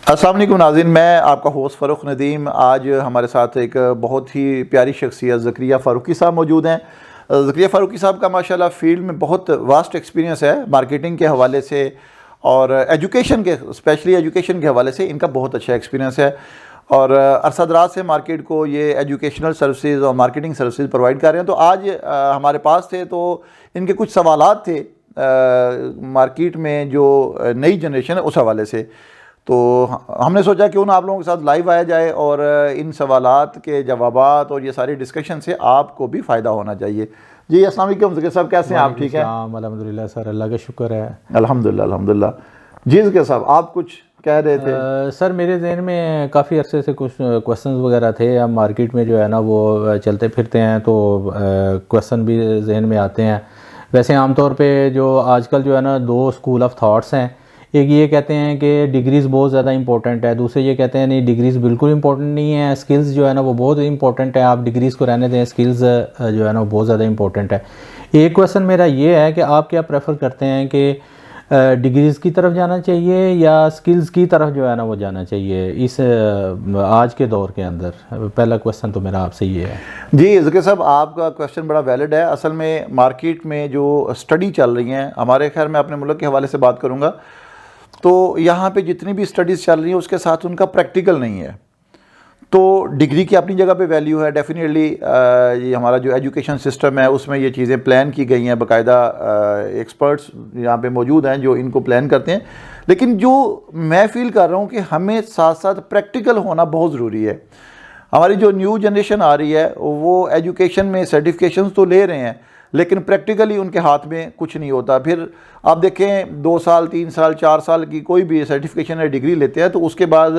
السلام علیکم ناظرین، میں آپ کا ہوسٹ فاروق ندیم۔ آج ہمارے ساتھ ایک بہت ہی پیاری شخصیت زکریا فاروقی صاحب موجود ہیں۔ زکریا فاروقی صاحب کا ماشاءاللہ فیلڈ میں بہت واسٹ ایکسپیرینس ہے، مارکیٹنگ کے حوالے سے اور ایجوکیشن کے، اسپیشلی ایجوکیشن کے حوالے سے ان کا بہت اچھا ایکسپیرینس ہے، اور عرصہ دراز سے مارکیٹ کو یہ ایجوکیشنل سروسز اور مارکیٹنگ سروسز پرووائڈ کر رہے ہیں۔ تو آج ہمارے پاس تھے تو ان کے کچھ سوالات تھے مارکیٹ میں جو نئی جنریشن ہے اس حوالے سے، تو ہم نے سوچا کہ آپ لوگوں کے ساتھ لائیو آیا جائے اور ان سوالات کے جوابات اور یہ ساری ڈسکشن سے آپ کو بھی فائدہ ہونا چاہیے۔ جی السلام علیکم ذکر صاحب، کیسے ہیں آپ؟ ٹھیک ہیں؟ الحمدللہ سر، اللہ کا شکر ہے۔ الحمدللہ الحمدللہ۔ جی ذکر صاحب، آپ کچھ کہہ رہے تھے؟ سر میرے ذہن میں کافی عرصے سے کچھ کویسچنز وغیرہ تھے۔ اب مارکیٹ میں جو ہے نا وہ چلتے پھرتے ہیں تو کویسچن بھی ذہن میں آتے ہیں۔ ویسے عام طور پہ جو آج کل جو ہے نا دو اسکول آف تھاٹس ہیں، ایک یہ کہتے ہیں کہ ڈگریز بہت زیادہ امپورٹنٹ ہے، دوسرے یہ کہتے ہیں نہیں ڈگریز بالکل امپورٹنٹ نہیں ہے، اسکلز جو ہے نا وہ بہت امپورٹنٹ ہے، آپ ڈگریز کو رہنے دیں، اسکلز جو ہے نا وہ بہت زیادہ امپورٹنٹ ہے۔ ایک کویسچن میرا یہ ہے کہ آپ کیا پریفر کرتے ہیں کہ ڈگریز کی طرف جانا چاہیے یا اسکلز کی طرف جو ہے نا وہ جانا چاہیے اس آج کے دور کے اندر؟ پہلا کویسچن تو میرا آپ سے یہ ہے۔ جی ذکر صاحب، آپ کا کویسچن بڑا ویلڈ ہے۔ اصل میں مارکیٹ میں جو اسٹڈی چل رہی ہیں، ہمارے خیر میں اپنے ملک کے حوالے سے بات کروں گا تو یہاں پہ جتنی بھی اسٹڈیز چل رہی ہیں اس کے ساتھ ان کا پریکٹیکل نہیں ہے۔ تو ڈگری کی اپنی جگہ پہ ویلیو ہے ڈیفینیٹلی، یہ ہمارا جو ایجوکیشن سسٹم ہے اس میں یہ چیزیں پلان کی گئی ہیں، باقاعدہ ایکسپرٹس یہاں پہ موجود ہیں جو ان کو پلان کرتے ہیں، لیکن جو میں فیل کر رہا ہوں کہ ہمیں ساتھ ساتھ پریکٹیکل ہونا بہت ضروری ہے۔ ہماری جو نیو جنریشن آ رہی ہے وہ ایجوکیشن میں سرٹیفکیشنز تو لے رہے ہیں لیکن پریکٹیکلی ان کے ہاتھ میں کچھ نہیں ہوتا۔ پھر آپ دیکھیں 2 سال 3 سال 4 سال کی کوئی بھی سرٹیفکیشن یا ڈگری لیتے ہیں تو اس کے بعد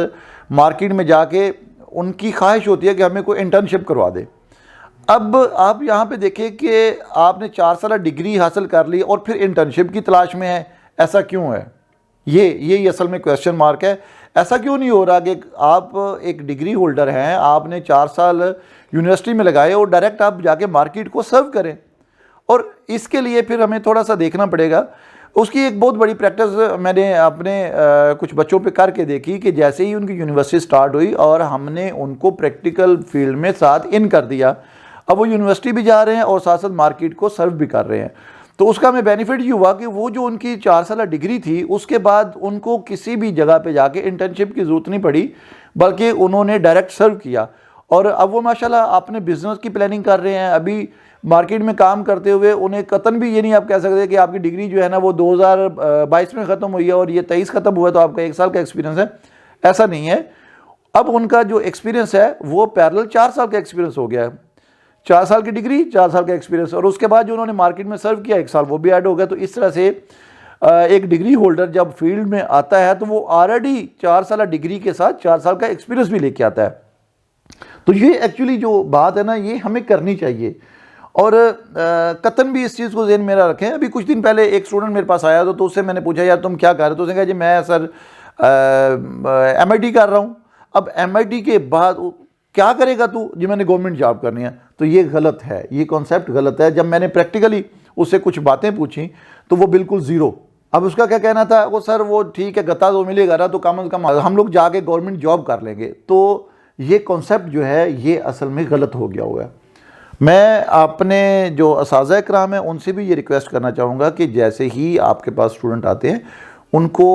مارکیٹ میں جا کے ان کی خواہش ہوتی ہے کہ ہمیں کوئی انٹرنشپ کروا دے۔ اب آپ یہاں پہ دیکھیں کہ آپ نے 4 سالہ ڈگری حاصل کر لی اور پھر انٹرنشپ کی تلاش میں ہے، ایسا کیوں ہے؟ یہی اصل میں کویسچن مارک ہے۔ ایسا کیوں نہیں ہو رہا کہ آپ ایک ڈگری ہولڈر ہیں، آپ نے 4 سال یونیورسٹی میں لگائے اور ڈائریکٹ آپ جا کے مارکیٹ کو سرو کریں؟ اور اس کے لیے پھر ہمیں تھوڑا سا دیکھنا پڑے گا۔ اس کی ایک بہت بڑی پریکٹس میں نے اپنے کچھ بچوں پہ کر کے دیکھی کہ جیسے ہی ان کی یونیورسٹی سٹارٹ ہوئی اور ہم نے ان کو پریکٹیکل فیلڈ میں ساتھ ان کر دیا، اب وہ یونیورسٹی بھی جا رہے ہیں اور ساتھ ساتھ مارکیٹ کو سرو بھی کر رہے ہیں۔ تو اس کا ہمیں بینیفٹ یہ ہوا کہ وہ جو ان کی 4 سالہ ڈگری تھی اس کے بعد ان کو کسی بھی جگہ پہ جا کے انٹرنشپ کی ضرورت نہیں پڑی، بلکہ انہوں نے ڈائریکٹ سرو کیا، اور اب وہ ماشاءاللہ اپنے بزنس کی پلاننگ کر رہے ہیں۔ ابھی مارکیٹ میں کام کرتے ہوئے انہیں قطعاً بھی یہ نہیں آپ کہہ سکتے کہ آپ کی ڈگری جو ہے نا وہ 2022 میں ختم ہوئی ہے اور یہ 23 ختم ہوا ہے تو آپ کا 1 سال کا ایکسپیرینس ہے، ایسا نہیں ہے۔ اب ان کا جو ایکسپیرینس ہے وہ پیرلل 4 سال کا ایکسپیرینس ہو گیا ہے، 4 سال کی ڈگری 4 سال کا ایکسپیرینس، اور اس کے بعد جو انہوں نے مارکیٹ میں سرو کیا 1 سال وہ بھی ایڈ ہو گیا۔ تو اس طرح سے ایک ڈگری ہولڈر جب فیلڈ میں آتا ہے تو وہ آلریڈی 4 سالہ ڈگری کے ساتھ 4 سال کا ایکسپیرینس بھی لے کے آتا ہے۔ تو یہ ایکچولی جو بات ہے نا یہ ہمیں کرنی چاہیے، اور قطعاً بھی اس چیز کو ذہن میرا رکھیں۔ ابھی کچھ دن پہلے ایک اسٹوڈنٹ میرے پاس آیا تو اس سے میں نے پوچھا یار تم کیا کر رہے ہو؟ تو اس نے کہا جی میں سر ایم آئی ٹی کر رہا ہوں۔ اب ایم آئی ٹی کے بعد کیا کرے گا تو؟ جی میں نے گورنمنٹ جاب کرنی ہے۔ تو یہ غلط ہے، یہ کانسیپٹ غلط ہے۔ جب میں نے پریکٹیکلی اس سے کچھ باتیں پوچھیں تو وہ بالکل زیرو۔ اب اس کا کیا کہنا تھا؟ وہ سر وہ ٹھیک ہے گتا تو ملے گا نا، تو کم از کم ہم لوگ جا کے گورنمنٹ جاب کر لیں گے۔ تو یہ کانسیپٹ جو ہے یہ اصل میں غلط ہو گیا ہوا ہے۔ میں اپنے جو اساتذہ کرام ہیں ان سے بھی یہ ریکویسٹ کرنا چاہوں گا کہ جیسے ہی آپ کے پاس اسٹوڈنٹ آتے ہیں ان کو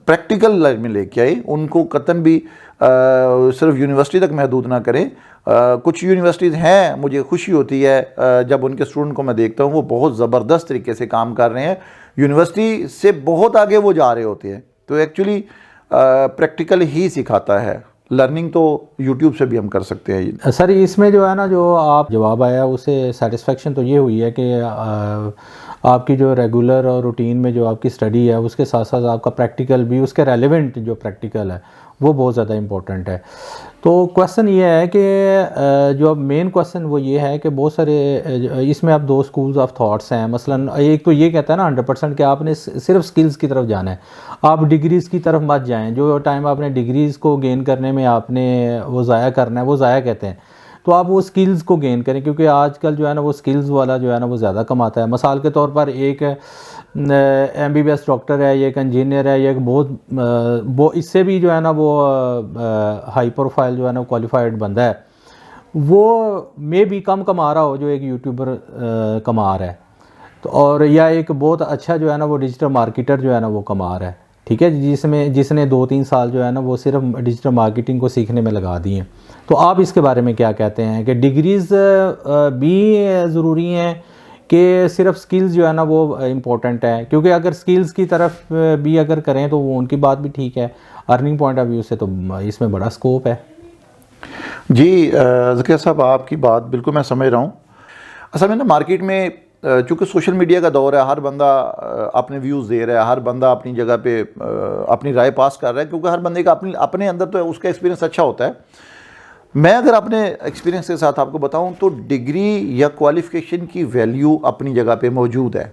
پریکٹیکل لائف میں لے کے آئیں، ان کو قطعاً بھی صرف یونیورسٹی تک محدود نہ کریں۔ کچھ یونیورسٹیز ہیں مجھے خوشی ہوتی ہے جب ان کے اسٹوڈنٹ کو میں دیکھتا ہوں وہ بہت زبردست طریقے سے کام کر رہے ہیں، یونیورسٹی سے بہت آگے وہ جا رہے ہوتے ہیں۔ تو ایکچولی پریکٹیکل ہی سکھاتا ہے، لرننگ تو یوٹیوب سے بھی ہم کر سکتے ہیں۔ سر اس میں جو ہے نا جو آپ جواب آیا اسے سیٹسفیکشن تو یہ ہوئی ہے کہ آپ کی جو ریگولر اور روٹین میں جو آپ کی اسٹڈی ہے اس کے ساتھ ساتھ آپ کا پریکٹیکل بھی، اس کے ریلیونٹ جو پریکٹیکل ہے وہ بہت زیادہ امپورٹنٹ ہے۔ تو کویسچن یہ ہے کہ جو اب مین کویسچن وہ یہ ہے کہ بہت سارے اس میں اب 2 اسکولز آف تھاٹس ہیں۔ مثلاً ایک تو یہ کہتا ہے نا 100% کہ آپ نے صرف سکلز کی طرف جانا ہے، آپ ڈگریز کی طرف مت جائیں، جو ٹائم آپ نے ڈگریز کو گین کرنے میں آپ نے وہ ضائع کرنا ہے وہ ضائع کہتے ہیں، تو آپ وہ سکلز کو گین کریں، کیونکہ آج کل جو ہے نا وہ سکلز والا جو ہے نا وہ زیادہ کماتا ہے۔ مثال کے طور پر ایک MBBS ڈاکٹر ہے, یہ ایک انجینئر ہے, یہ ایک وہ اس سے بھی جو ہے نا وہ ہائی پروفائل جو ہے نا کوالیفائڈ بندہ ہے, وہ میں بھی کم کما رہا ہو جو ایک یوٹیوبر کما رہا ہے, تو اور یا ایک بہت اچھا جو ہے نا وہ ڈیجیٹل مارکیٹر جو ہے نا وہ کما رہا ہے, ٹھیک ہے, جس نے 2-3 سال جو ہے نا وہ صرف ڈیجیٹل مارکیٹنگ کو سیکھنے میں لگا دی ہیں. تو آپ اس کے بارے میں کیا کہتے ہیں کہ ڈگریز بھی ضروری ہیں کہ صرف سکلز جو ہے نا وہ امپورٹنٹ ہے؟ کیونکہ اگر سکلز کی طرف بھی اگر کریں تو وہ ان کی بات بھی ٹھیک ہے, ارننگ پوائنٹ آف ویو سے تو اس میں بڑا سکوپ ہے. جی ذکیہ صاحب, آپ کی بات بالکل میں سمجھ رہا ہوں. اصل میں نا مارکیٹ میں چونکہ سوشل میڈیا کا دور ہے, ہر بندہ اپنے ویوز دے رہا ہے, ہر بندہ اپنی جگہ پہ اپنی رائے پاس کر رہا ہے, کیونکہ ہر بندے کا اپنے اندر تو اس کا ایکسپیرینس اچھا ہوتا ہے. میں اگر اپنے ایکسپیرینس کے ساتھ آپ کو بتاؤں تو ڈگری یا کوالیفیکیشن کی ویلیو اپنی جگہ پہ موجود ہے.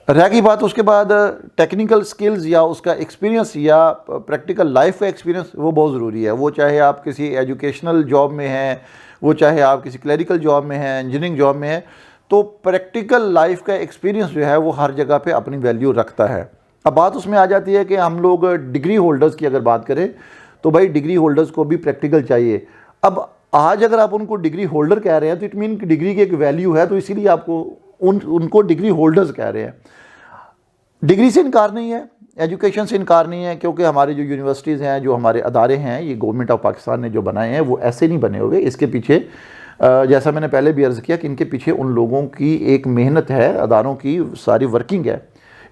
رہ گئی بات اس کے بعد ٹیکنیکل سکلز یا اس کا ایکسپیرینس یا پریکٹیکل لائف کا ایکسپیرینس, وہ بہت ضروری ہے. وہ چاہے آپ کسی ایجوکیشنل جاب میں ہیں, وہ چاہے آپ کسی کلیریکل جاب میں ہیں, انجینئرنگ جاب میں ہیں, تو پریکٹیکل لائف کا ایکسپیرینس جو ہے وہ ہر جگہ پہ اپنی ویلیو رکھتا ہے. اب بات اس میں آ جاتی ہے کہ ہم لوگ ڈگری ہولڈرز کی اگر بات کریں تو بھائی ڈگری ہولڈرز کو بھی پریکٹیکل چاہیے. اب آج اگر آپ ان کو ڈگری ہولڈر کہہ رہے ہیں تو اٹ مین کہ ڈگری کی ایک ویلیو ہے, تو اسی لیے آپ کو ان کو ڈگری ہولڈرز کہہ رہے ہیں. ڈگری سے انکار نہیں ہے, ایجوکیشن سے انکار نہیں ہے, کیونکہ ہمارے جو یونیورسٹیز ہیں, جو ہمارے ادارے ہیں, یہ گورنمنٹ آف پاکستان نے جو بنائے ہیں وہ ایسے نہیں بنے ہوئے. اس کے پیچھے جیسا میں نے پہلے بھی عرض کیا کہ ان کے پیچھے ان لوگوں کی ایک محنت ہے, اداروں کی ساری ورکنگ ہے,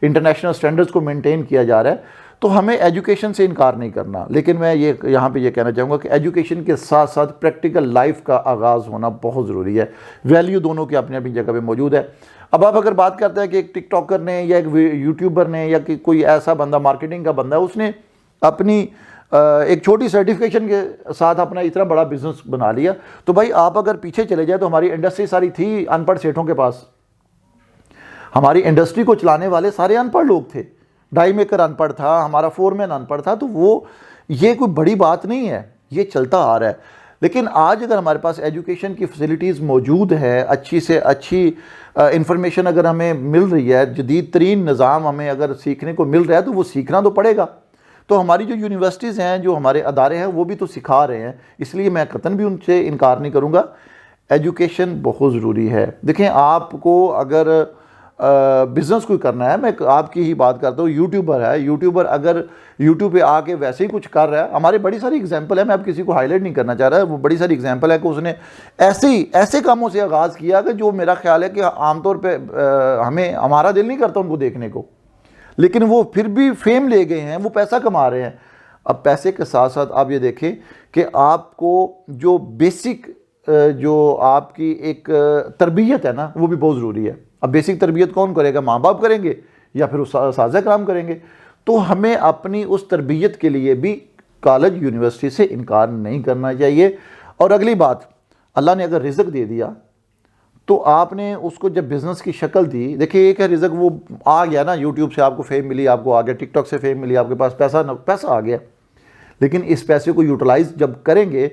انٹرنیشنل سٹینڈرڈز کو مینٹین کیا جا رہا ہے. تو ہمیں ایجوکیشن سے انکار نہیں کرنا, لیکن میں یہاں پہ یہ کہنا چاہوں گا کہ ایجوکیشن کے ساتھ ساتھ پریکٹیکل لائف کا آغاز ہونا بہت ضروری ہے. ویلیو دونوں کی اپنی اپنی جگہ پہ موجود ہے. اب آپ اگر بات کرتے ہیں کہ ایک ٹک ٹاکر نے یا ایک یوٹیوبر نے یا کہ کوئی ایسا بندہ مارکیٹنگ کا بندہ ہے, اس نے اپنی ایک چھوٹی سرٹیفکیشن کے ساتھ اپنا اتنا بڑا بزنس بنا لیا, تو بھائی آپ اگر پیچھے چلے جائیں تو ہماری انڈسٹری ساری تھی ان پڑھ سیٹھوں کے پاس. ہماری انڈسٹری کو چلانے والے سارے ان پڑھ لوگ تھے. ڈائی میکر ان پڑھ تھا, ہمارا فورمین ان پڑھ تھا. تو وہ یہ کوئی بڑی بات نہیں ہے, یہ چلتا آ رہا ہے. لیکن آج اگر ہمارے پاس ایجوکیشن کی فیسلٹیز موجود ہے, اچھی سے اچھی انفارمیشن اگر ہمیں مل رہی ہے, جدید ترین نظام ہمیں اگر سیکھنے کو مل رہا ہے, تو وہ سیکھنا تو پڑے گا. تو ہماری جو یونیورسٹیز ہیں, جو ہمارے ادارے ہیں, وہ بھی تو سکھا رہے ہیں. اس لیے میں قطعاً بھی ان سے انکار نہیں کروں گا. ایجوکیشن بہت ضروری ہے. دیکھیں, آپ کو اگر بزنس کوئی کرنا ہے, میں آپ کی ہی بات کرتا ہوں, یوٹیوبر ہے, یوٹیوبر اگر یوٹیوب پہ آ کے ویسے ہی کچھ کر رہا ہے, ہمارے بڑی ساری اگزامپل ہے, میں اب کسی کو ہائی لائٹ نہیں کرنا چاہ رہا, وہ بڑی ساری اگزامپل ہے کہ اس نے ایسے کاموں سے آغاز کیا کہ جو میرا خیال ہے کہ عام طور پہ ہمارا دل نہیں کرتا ان کو دیکھنے کو, لیکن وہ پھر بھی فیم لے گئے ہیں, وہ پیسہ کما رہے ہیں. اب پیسے کے ساتھ ساتھ آپ یہ دیکھیں کہ آپ کو جو بیسک جو آپ کی ایک تربیت ہے نا, وہ بھی بہت ضروری ہے. اب بیسک تربیت کون کرے گا؟ ماں باپ کریں گے یا پھر اساتذہ کرام کریں گے. تو ہمیں اپنی اس تربیت کے لیے بھی کالج یونیورسٹی سے انکار نہیں کرنا چاہیے. اور اگلی بات, اللہ نے اگر رزق دے دیا تو آپ نے اس کو جب بزنس کی شکل دی, دیکھیں ایک ہے رزق وہ آ گیا نا, یوٹیوب سے آپ کو فیم ملی, آپ کو آ گیا, ٹک ٹاک سے فیم ملی, آپ کے پاس پیسہ آ گیا. لیکن اس پیسے کو یوٹیلائز جب کریں گے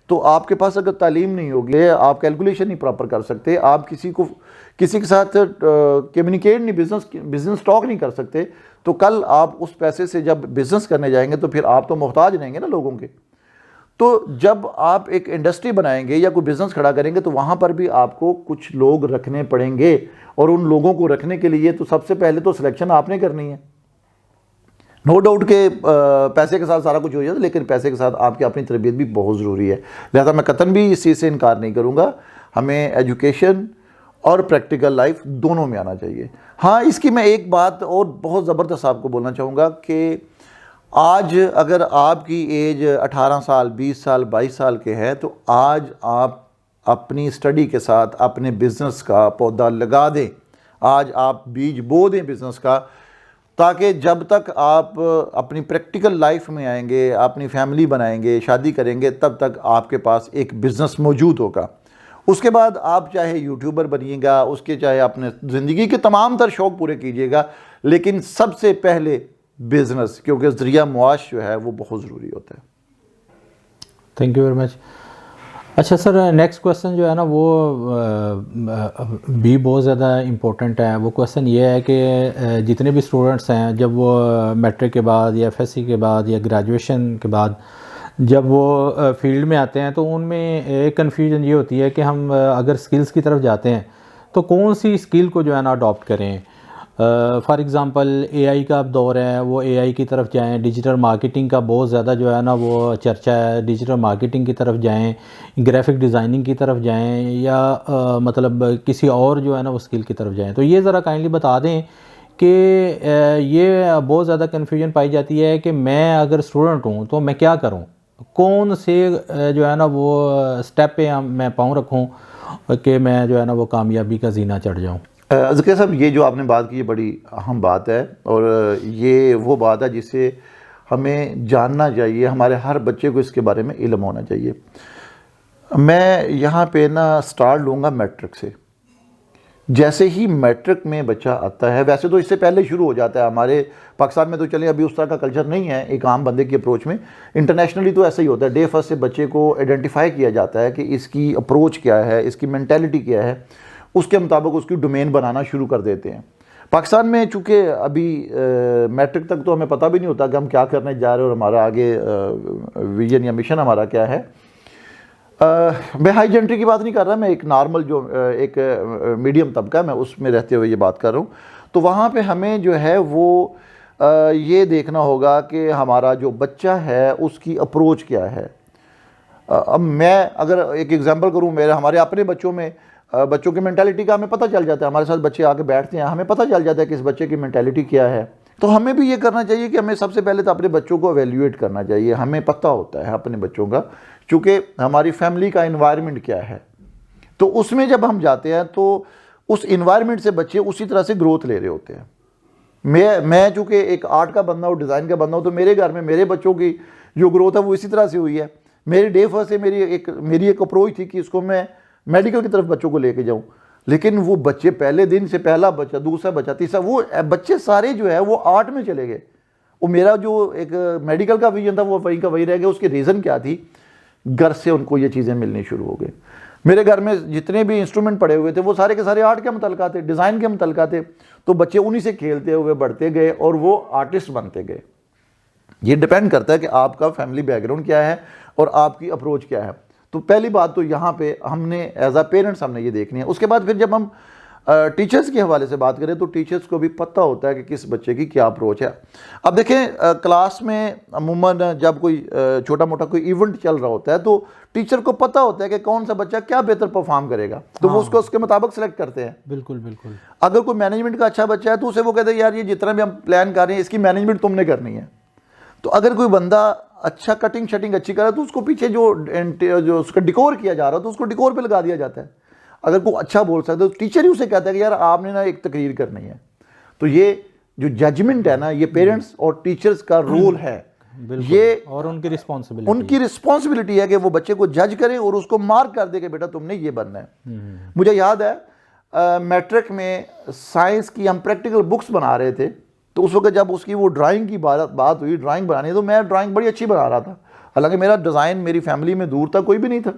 تو آپ کے پاس اگر تعلیم نہیں ہوگی, آپ کیلکولیشن نہیں پراپر کر سکتے, آپ کسی کے ساتھ کمیونیکیٹ نہیں, بزنس ٹاک نہیں کر سکتے, تو کل آپ اس پیسے سے جب بزنس کرنے جائیں گے تو پھر آپ تو محتاج رہیں گے نا لوگوں کے. تو جب آپ ایک انڈسٹری بنائیں گے یا کوئی بزنس کھڑا کریں گے تو وہاں پر بھی آپ کو کچھ لوگ رکھنے پڑیں گے, اور ان لوگوں کو رکھنے کے لیے تو سب سے پہلے تو سلیکشن آپ نے کرنی ہے. نو ڈاؤٹ کہ پیسے کے ساتھ سارا کچھ ہو جاتا ہے, لیکن پیسے کے ساتھ آپ کی اپنی تربیت بھی بہت ضروری ہے. لہذا میں قطعاً بھی اس چیز سے انکار نہیں کروں گا, ہمیں ایجوکیشن اور پریکٹیکل لائف دونوں میں آنا چاہیے. ہاں, اس کی میں ایک بات اور بہت زبردست آپ کو بولنا چاہوں گا کہ آج اگر آپ کی ایج 18 سال 20 سال 22 سال کے ہے, تو آج آپ اپنی اسٹڈی کے ساتھ اپنے بزنس کا پودا لگا دیں. آج آپ بیج بو دیں بزنس کا, تاکہ جب تک آپ اپنی پریکٹیکل لائف میں آئیں گے, اپنی فیملی بنائیں گے, شادی کریں گے, تب تک آپ کے پاس ایک بزنس موجود ہوگا. اس کے بعد آپ چاہے یوٹیوبر بنیے گا, اس کے چاہے اپنے زندگی کے تمام تر شوق پورے کیجیے گا, لیکن سب سے پہلے بزنس, کیونکہ ذریعہ معاش جو ہے وہ بہت ضروری ہوتا ہے. Thank you very much. اچھا سر، نیکسٹ کویسچن جو ہے نا وہ بھی بہت زیادہ امپورٹنٹ ہے. وہ کویسچن یہ ہے کہ جتنے بھی اسٹوڈنٹس ہیں جب وہ میٹرک کے بعد یا ایف ایس سی کے بعد یا گریجویشن کے بعد جب وہ فیلڈ میں آتے ہیں تو ان میں ایک کنفیوژن یہ ہوتی ہے کہ ہم اگر سکلز کی طرف جاتے ہیں تو کون سی اسکل کو جو ہے نا اڈاپٹ کریں. فار ایگزامپل اے آئی کا اب دور ہے، وہ اے آئی کی طرف جائیں. ڈیجیٹل مارکیٹنگ کا بہت زیادہ جو ہے نا وہ چرچا ہے، ڈیجیٹل مارکیٹنگ کی طرف جائیں، گرافک ڈیزائننگ کی طرف جائیں، یا مطلب کسی اور جو ہے نا وہ اسکل کی طرف جائیں. تو یہ ذرا کائنڈلی بتا دیں کہ یہ بہت زیادہ کنفیوژن پائی جاتی ہے کہ میں اگر اسٹوڈنٹ ہوں تو میں کیا کروں، کون سے جو ہے نا وہ اسٹیپ پہ میں پاؤں رکھوں کہ میں جو ہے نا وہ کامیابی کا زینہ چڑھ جاؤں. ذکر صاحب، یہ جو آپ نے بات کی یہ بڑی اہم بات ہے، اور یہ وہ بات ہے جسے ہمیں جاننا چاہیے. ہمارے ہر بچے کو اس کے بارے میں علم ہونا چاہیے. میں یہاں پہ نا سٹارٹ لوں گا میٹرک سے. جیسے ہی میٹرک میں بچہ آتا ہے، ویسے تو اس سے پہلے شروع ہو جاتا ہے ہمارے پاکستان میں، تو چلیں ابھی اس طرح کا کلچر نہیں ہے ایک عام بندے کی اپروچ میں. انٹرنیشنلی تو ایسا ہی ہوتا ہے، ڈے فرسٹ سے بچے کو آئیڈینٹیفائی کیا جاتا ہے کہ اس کی اپروچ کیا ہے، اس کی مینٹیلٹی کیا ہے، اس کے مطابق اس کی ڈومین بنانا شروع کر دیتے ہیں. پاکستان میں چونکہ ابھی میٹرک تک تو ہمیں پتہ بھی نہیں ہوتا کہ ہم کیا کرنے جا رہے ہیں اور ہمارا آگے ویژن یا مشن ہمارا کیا ہے. میں ہائی جنٹری کی بات نہیں کر رہا، میں ایک نارمل جو ایک میڈیم طبقہ ہے میں اس میں رہتے ہوئے یہ بات کر رہا ہوں. تو وہاں پہ ہمیں جو ہے وہ یہ دیکھنا ہوگا کہ ہمارا جو بچہ ہے اس کی اپروچ کیا ہے. اب میں اگر ایک ایگزامپل کروں، ہمارے اپنے بچوں کی مینٹیلٹی کا ہمیں پتہ چل جاتا ہے. ہمارے ساتھ بچے آ کے بیٹھتے ہیں، ہمیں پتہ چل جاتا ہے کہ اس بچے کی مینٹیلٹی کیا ہے. تو ہمیں بھی یہ کرنا چاہیے کہ ہمیں سب سے پہلے تو اپنے بچوں کو ایویلیویٹ کرنا چاہیے. ہمیں پتہ ہوتا ہے اپنے بچوں کا، چونکہ ہماری فیملی کا انوائرمنٹ کیا ہے. تو اس میں جب ہم جاتے ہیں تو اس انوائرمنٹ سے بچے اسی طرح سے گروتھ لے رہے ہوتے ہیں. میں چونکہ ایک آرٹ کا بندہ ہوں، ڈیزائن کا بندہ ہوں، تو میرے گھر میں میرے بچوں کی جو گروتھ ہے وہ اسی طرح سے ہوئی ہے. میری ڈے فرسٹ سے میری ایک اپروچ تھی کہ اس کو میں میڈیکل کی طرف بچوں کو لے کے جاؤں. لیکن وہ بچے پہلے دن سے پہلا بچہ، دوسرا بچہ، تیسرا، وہ بچے سارے جو ہے وہ آرٹ میں چلے گئے. وہ میرا جو ایک میڈیکل کا ویژن تھا وہ وہیں کا وہی رہ گیا. اس کی ریزن کیا تھی؟ گھر سے ان کو یہ چیزیں ملنی شروع ہو گئی. میرے گھر میں جتنے بھی انسٹرومنٹ پڑے ہوئے تھے وہ سارے کے سارے آرٹ کے متعلقہ تھے، ڈیزائن کے متعلقہ تھے. تو بچے انہی سے کھیلتے ہوئے بڑھتے گئے اور وہ آرٹسٹ بنتے گئے. یہ ڈیپینڈ کرتا ہے کہ آپ کا فیملی بیک گراؤنڈ کیا ہے اور آپ کی اپروچ کیا ہے. تو پہلی بات تو یہاں پہ ہم نے ایز اے پیرنٹس ہم نے یہ دیکھنی ہے. اس کے بعد پھر جب ہم ٹیچرز کے حوالے سے بات کریں تو ٹیچرز کو بھی پتہ ہوتا ہے کہ کس بچے کی کیا اپروچ ہے. اب دیکھیں کلاس میں عموماً جب کوئی چھوٹا موٹا کوئی ایونٹ چل رہا ہوتا ہے تو ٹیچر کو پتہ ہوتا ہے کہ کون سا بچہ کیا بہتر پرفارم کرے گا، تو وہ اس کو اس کے مطابق سلیکٹ کرتے ہیں. بالکل بالکل. اگر کوئی مینجمنٹ کا اچھا بچہ ہے تو اسے وہ کہتے ہیں یار یہ جتنا بھی ہم پلان کر رہے ہیں اس کی مینجمنٹ تم نے کرنی ہے. تو اگر کوئی بندہ اچھا کٹنگ شٹنگ اچھی کرا تو اس کو پیچھے جو اس کا ڈیکور کیا جا رہا ہے تو اس کو ڈیکور پہ لگا دیا جاتا ہے. اگر کوئی اچھا بول سکتا ہے تو ٹیچر ہی اسے کہتا ہے کہ یار آپ نے نا ایک تقریر کرنی ہے. تو یہ جو ججمنٹ ہے نا یہ پیرنٹس اور ٹیچرز کا رول ہے. یہ اور ان کی رسپانسبلٹی ہے کہ وہ بچے کو جج کرے اور اس کو مارک کر دے کہ بیٹا تم نے یہ بننا ہے. مجھے یاد ہے میٹرک میں سائنس کی ہم پریکٹیکل بکس بنا رہے تھے. تو اس وقت جب اس کی وہ ڈرائنگ کی بات ہوئی، ڈرائنگ بنانی ہے، تو میں ڈرائنگ بڑی اچھی بنا رہا تھا. حالانکہ میرا ڈیزائن میری فیملی میں دور تک کوئی بھی نہیں تھا،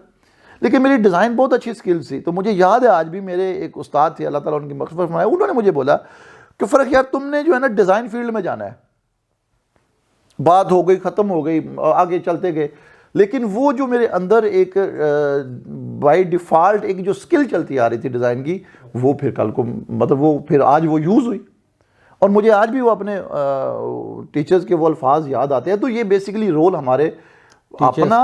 لیکن میری ڈیزائن بہت اچھی سکلز تھی. تو مجھے یاد ہے آج بھی میرے ایک استاد تھے، اللہ تعالیٰ ان کی مغفرت فرمائے، انہوں نے مجھے بولا کہ فرق یار تم نے جو ہے نا ڈیزائن فیلڈ میں جانا ہے. بات ہو گئی، ختم ہو گئی، آگے چلتے گئے. لیکن وہ جو میرے اندر ایک بائی ڈیفالٹ ایک جو سکل چلتی آ رہی تھی ڈیزائن کی، وہ پھر کل کو مطلب وہ پھر آج وہ یوز ہوئی. اور مجھے آج بھی وہ اپنے ٹیچرز کے وہ الفاظ یاد آتے ہیں. تو یہ بیسیکلی رول ہمارے اپنا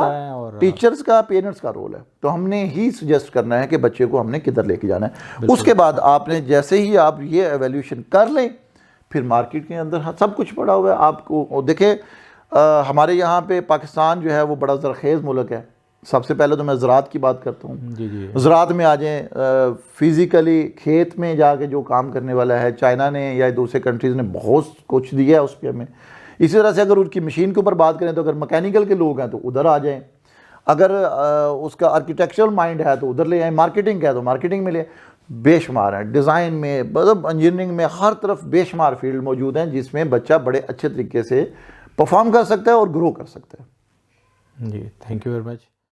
ٹیچرز کا، پیرنٹس کا رول ہے. تو ہم نے ہی سجیسٹ کرنا ہے کہ بچے کو ہم نے کدھر لے کے جانا ہے. اس کے بعد آپ نے جیسے ہی آپ یہ ایویلیوشن کر لیں پھر مارکیٹ کے اندر سب کچھ پڑا ہوا ہے آپ کو. دیکھیں ہمارے یہاں پہ پاکستان جو ہے وہ بڑا زرخیز ملک ہے. سب سے پہلے تو میں زراعت کی بات کرتا ہوں. زراعت میں آ جائیں، فزیکلی کھیت میں جا کے جو کام کرنے والا ہے، چائنا نے یا دوسرے کنٹریز نے بہت کچھ دیا ہے اس پہ ہمیں. اسی طرح سے اگر ان کی مشین کے اوپر بات کریں تو اگر مکینیکل کے لوگ ہیں تو ادھر آ جائیں. اگر اس کا آرکیٹیکچرل مائنڈ ہے تو ادھر لے آئیں. مارکیٹنگ ہے تو مارکیٹنگ میں لے. بے شمار ہیں ڈیزائن میں، مطلب انجینئرنگ میں، ہر طرف بے شمار فیلڈ موجود ہیں جس میں بچہ بڑے اچھے طریقے سے پرفارم کر سکتا ہے اور گرو کر سکتا ہے. جی تھینک یو ویری مچ.